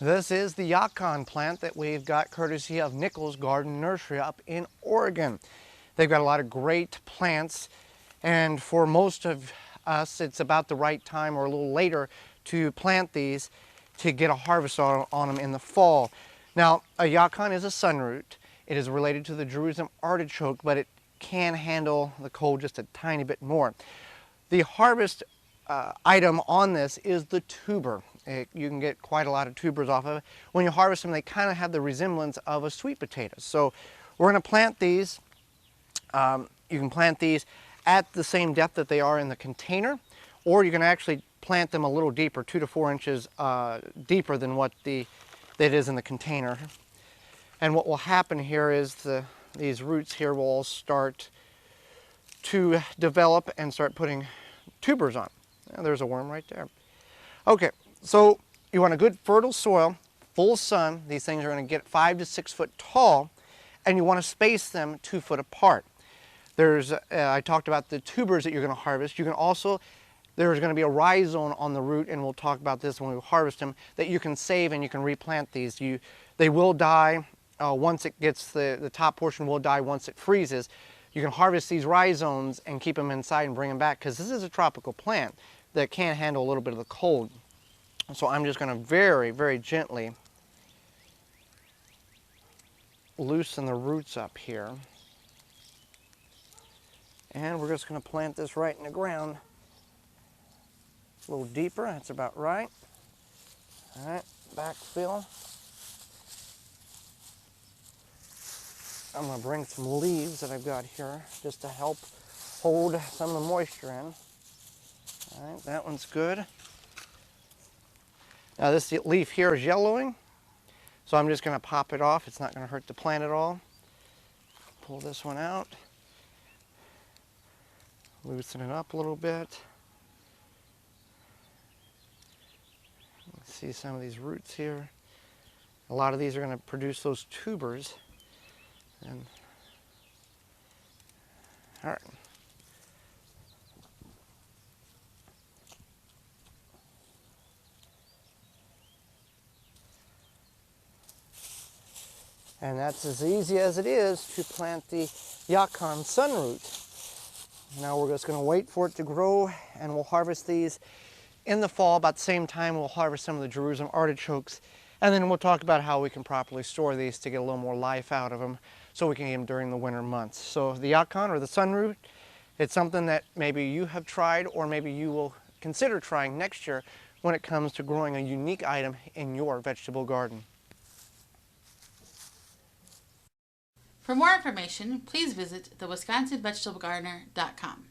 This is the yacon plant that we've got courtesy of Nichols Garden Nursery up in Oregon. They've got a lot of great plants, and for most of us it's about the right time or a little later to plant these to get a harvest on them in the fall. Now, a yacon is a sunroot. It is related to the Jerusalem artichoke, but it can handle the cold just a tiny bit more. The harvest item on this is the tuber. You can get quite a lot of tubers off of it. When you harvest them, they kind of have the resemblance of a sweet potato. So we're going to plant these. You can plant these at the same depth that they are in the container, or you can actually plant them a little deeper, 2 to 4 inches deeper than what it is in the container. And what will happen here is these roots here will all start to develop and start putting tubers on. Now, there's a worm right there. Okay, so you want a good fertile soil, full sun. These things are going to get 5 to 6 foot tall, and you want to space them 2 foot apart. I talked about the tubers that you're going to harvest. You can also, there's going to be a rhizome on the root, and we'll talk about this when we harvest them, that you can save and you can replant these. They will die once it gets, the top portion will die once it freezes. You can harvest these rhizomes and keep them inside and bring them back, because this is a tropical plant that can handle a little bit of the cold. So I'm just going to very, very gently loosen the roots up here. And we're just going to plant this right in the ground. A little deeper, that's about right. All right, backfill. I'm going to bring some leaves that I've got here just to help hold some of the moisture in. All right, that one's good. Now this leaf here is yellowing, so I'm just going to pop it off. It's not going to hurt the plant at all. Pull this one out. Loosen it up a little bit. See some of these roots here. A lot of these are going to produce those tubers. And all right. And that's as easy as it is to plant the yacon sunroot. Now we're just going to wait for it to grow, and we'll harvest these in the fall. About the same time we'll harvest some of the Jerusalem artichokes, and then we'll talk about how we can properly store these to get a little more life out of them so we can eat them during the winter months. So the yacon, or the sunroot, it's something that maybe you have tried, or maybe you will consider trying next year when it comes to growing a unique item in your vegetable garden. For more information, please visit thewisconsinvegetablegardener.com.